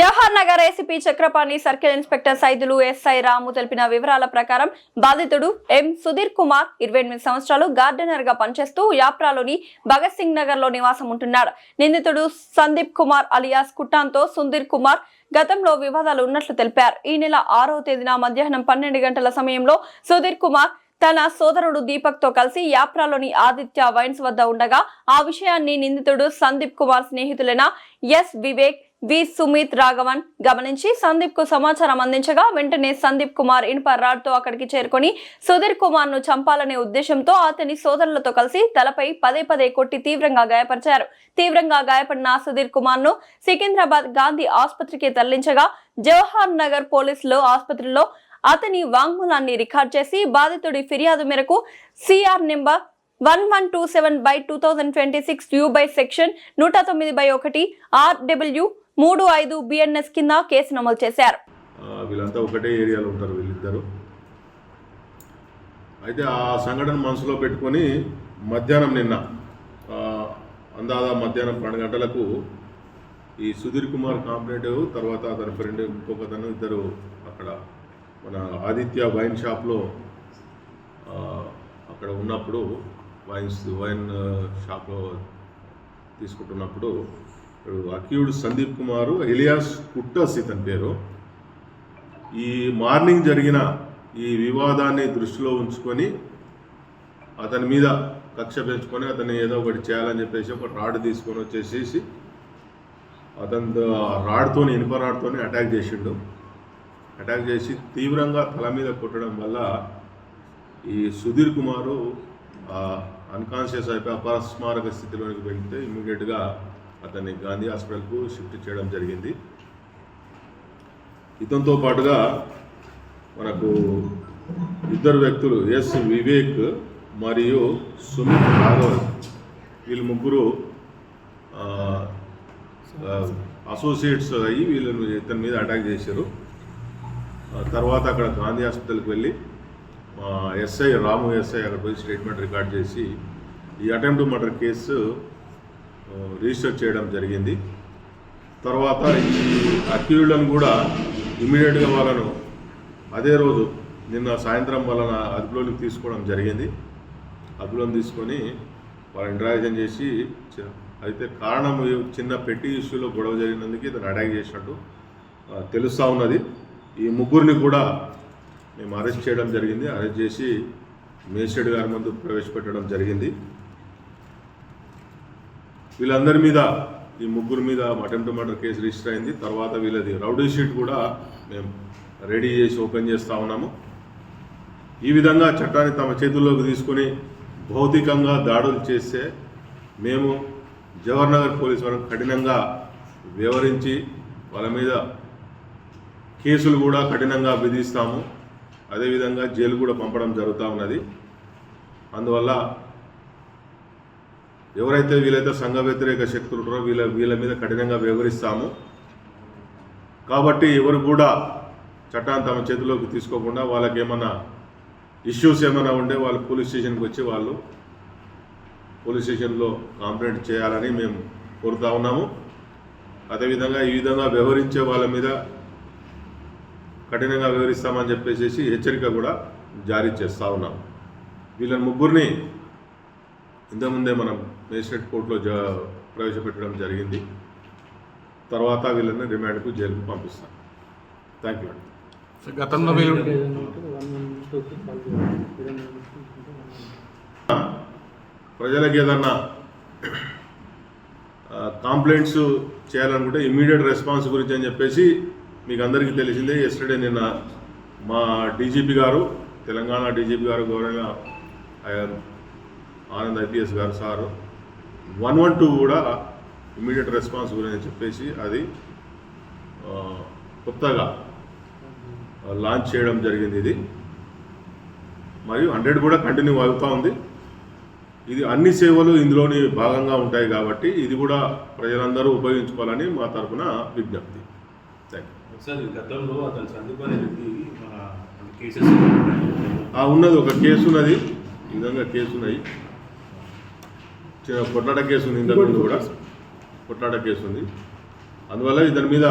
Jawahar Nagar ACP Chakrapani circle inspector Saidulu SI Ramu తెలిపిన వివరాల ప్రకారం బాధితుడు ఎం సుధీర్ కుమార్ 28 సంవత్సరాలు గార్డెనర్ గా పనిచేస్తూ యాప్రాలోని భగత్ సింగ్ నగర్ లో నివాసం ఉంటున్నాడు. నిందితుడు సందీప్ కుమార్ అలియాస్ కుట్టాన్తో సుధీర్ కుమార్ గతంలో వివాదాలు ఉన్నట్లు తెలిపారు. ఈ నెల 6వ తేదీన మధ్యాహ్నం 12 గంటల సమయంలో సుధీర్ కుమార్ తన సోదరుడు దీపక్ తో కలిసి యాప్రాలోని ఆదిత్య వైన్స్ వద్ద ఉండగా ఆ విషయాన్ని నిందితుడు సందీప్ కుమార్ స్నేహితులైన ఎస్ వివేక్, వి సుమిత్ రాఘవన్ గమనించి సందీప్ కు సమాచారం అందించగా వెంటనే సందీప్ కుమార్ ఇనుప రాడ్ తో అక్కడికి చేరుకొని సుధీర్ కుమార్ ను చంపాలనే ఉద్దేశంతో అతని సోదరులతో కలిసి తలపై పదే కొట్టి తీవ్రంగా గాయపరిచారు. తీవ్రంగా గాయపడిన సుధీర్ కుమార్ ను సికింద్రాబాద్ గాంధీ ఆసుపత్రికి తరలించగా జవహర్ నగర్ పోలీసులు ఆసుపత్రిలో అతని వాంగ్మూలాన్ని రికార్డ్ చేసి బాధితుడి ఫిర్యాదు మేరకు CR number 1127/2026 you by section 109/1 RW 35 BNS కింద కేసు నమోదు చేశారు. వీళ్ళంతా ఒకటే ఏరియాలో ఉంటారు వీళ్ళిద్దరు. అయితే ఆ సంఘటన మనసులో పెట్టుకొని మధ్యాహ్నం నిన్న అందాదా మధ్యాహ్నం 12 గంటలకు ఈ సుధీర్ కుమార్ కాంప్లైంట్ తర్వాత అతని ఫ్రెండ్ ఇంకొకతను ఇద్దరు అక్కడ మన ఆదిత్య వైన్ షాప్లో అక్కడ ఉన్నప్పుడు వైన్ షాప్లో తీసుకుంటున్నప్పుడు అక్యూడ్ సందీప్ కుమారు ఎలియాస్ కుట్టస్ ఇతని పేరు. ఈ మార్నింగ్ జరిగిన ఈ వివాదాన్ని దృష్టిలో ఉంచుకొని అతని మీద కక్ష పెంచుకొని అతన్ని ఏదో ఒకటి చేయాలని చెప్పేసి ఒక రాడ్ తీసుకొని వచ్చేసేసి అతని రాడ్తో ఇనుప రాడ్తో అటాక్ చేసిండు. అటాక్ చేసి తీవ్రంగా తల మీద కొట్టడం వల్ల ఈ సుధీర్ కుమారు అన్కాన్షియస్ అయిపోయి అపస్మారక స్థితిలోనికి వెళ్తే ఇమ్మీడియట్గా అతన్ని గాంధీ హాస్పిటల్కు షిఫ్ట్ చేయడం జరిగింది. ఇతనితో పాటుగా మనకు ఇద్దరు వ్యక్తులు ఎస్ వివేక్ మరియు సుమిత్ రాఘవన్ వీళ్ళు ముగ్గురు అసోసియేట్స్ అయ్యి వీళ్ళని ఇతని మీద అటాక్ చేశారు. తర్వాత అక్కడ గాంధీ హాస్పిటల్కి వెళ్ళి ఎస్ఐ రాము అక్కడ పోయి స్టేట్మెంట్ రికార్డ్ చేసి ఈ అటెంప్ట్ మర్డర్ కేసు రిజిస్టర్ చేయడం జరిగింది. తర్వాత ఈ అక్యూజ్డ్లను కూడా ఇమ్మీడియట్గా వాళ్ళను అదే రోజు నిన్న సాయంత్రం వాళ్ళని అదుపులోకి తీసుకోవడం జరిగింది. అదుపులోకి తీసుకొని వాళ్ళ ఇంటరాక్షన్ చేసి అయితే కారణం చిన్న పెట్టి ఇష్యూలో గొడవ జరిగినందుకు ఇతను అటాక్ చేసినట్టు తెలుస్తూ ఉన్నది. ఈ ముగ్గురిని కూడా మేము అరెస్ట్ చేయడం జరిగింది. అరెస్ట్ చేసి మేజిస్ట్రేట్ గారి ముందు ప్రవేశపెట్టడం జరిగింది. వీళ్ళందరి మీద ఈ ముగ్గురు మీద అటెంప్ట్ మర్డర్ కేసు రిజిస్టర్ అయింది. తర్వాత వీళ్ళది రౌడీ షీట్ కూడా మేము రెడీ చేసి ఓపెన్ చేస్తూ ఉన్నాము. ఈ విధంగా చట్టాన్ని తమ చేతుల్లోకి తీసుకొని భౌతికంగా దాడులు చేస్తే మేము జవహర్ నగర్ పోలీసు వారికి కఠినంగా వ్యవహరించి వాళ్ళ మీద కేసులు కూడా కఠినంగా విధిస్తాము. అదేవిధంగా జైలు కూడా పంపడం జరుగుతూ ఉన్నది. అందువల్ల ఎవరైతే వీళ్ళైతే సంఘ వ్యతిరేక శక్తులు ఉంటారో వీళ్ళ మీద కఠినంగా వ్యవహరిస్తాము. కాబట్టి ఎవరు కూడా చట్టాన్ని తమ చేతిలోకి తీసుకోకుండా వాళ్ళకి ఏమన్నా ఇష్యూస్ ఏమైనా ఉంటే వాళ్ళు పోలీస్ స్టేషన్కి వచ్చి వాళ్ళు పోలీస్ స్టేషన్లో కంప్లైంట్ చేయాలని మేము కోరుతూ ఉన్నాము. అదేవిధంగా ఈ విధంగా వ్యవహరించే వాళ్ళ మీద కఠినంగా వ్యవహరిస్తామని చెప్పేసి హెచ్చరిక కూడా జారీ చేస్తూ ఉన్నాం. వీళ్ళని ముగ్గురిని ఇంతకుముందే మనం మేజిస్ట్రేట్ కోర్టులో ప్రవేశపెట్టడం జరిగింది. తర్వాత వీళ్ళని రిమాండ్కు జైలుకు పంపిస్తాం. థ్యాంక్ యూ అండి. గతంలో ప్రజలకు ఏదన్నా కంప్లైంట్స్ చేయాలనుకుంటే ఇమ్మీడియట్ రెస్పాన్స్ గురించి అని చెప్పేసి మీకు అందరికీ తెలిసిందే. ఎస్టర్డే నిన్న మా డీజీపీ గారు తెలంగాణ డీజీపీ గారు గౌరవ ఆనంద్ IPS గారు సారు 112 కూడా ఇమ్మీడియట్ రెస్పాన్స్ గురించి చెప్పేసి అది కొత్తగా లాంచ్ చేయడం జరిగింది. ఇది మరియు 100 కూడా కంటిన్యూ అవుతూ ఉంది. ఇది అన్ని సేవలు ఇందులోని భాగంగా ఉంటాయి కాబట్టి ఇది కూడా ప్రజలందరూ ఉపయోగించుకోవాలని మా తరఫున విజ్ఞప్తి. Thank you. ఉన్నది ఒక కేసు ఉన్నది. ఈ విధంగా కేసు ఉన్నాయి. కొట్లాట కేసు ఉంది. ఇంతకుముందు కూడా కొట్లాట కేసు ఉంది. అందువల్ల ఇతని మీద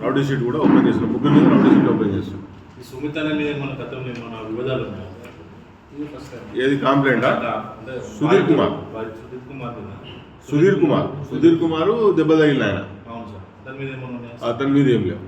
రౌడీ షీట్ కూడా ఓపెన్ చేస్తున్నాం, ముగ్గురు మీద రౌడీ షీట్ ఓపెన్ చేస్తున్నాం. ఈ సుమిత్ అనే మీద మన గతంలో మన వివాదాలు ఉన్నాయి. ఏది కంప్లైంటా? అంటే సుధీర్ కుమార్ సుధీర్ కుమార్ దెబ్బ తగిలిన ఆయన, అవును సార్, దాని మీద ఏమన్నా ఉన్నాయా? అతని మీద ఏం లేవు.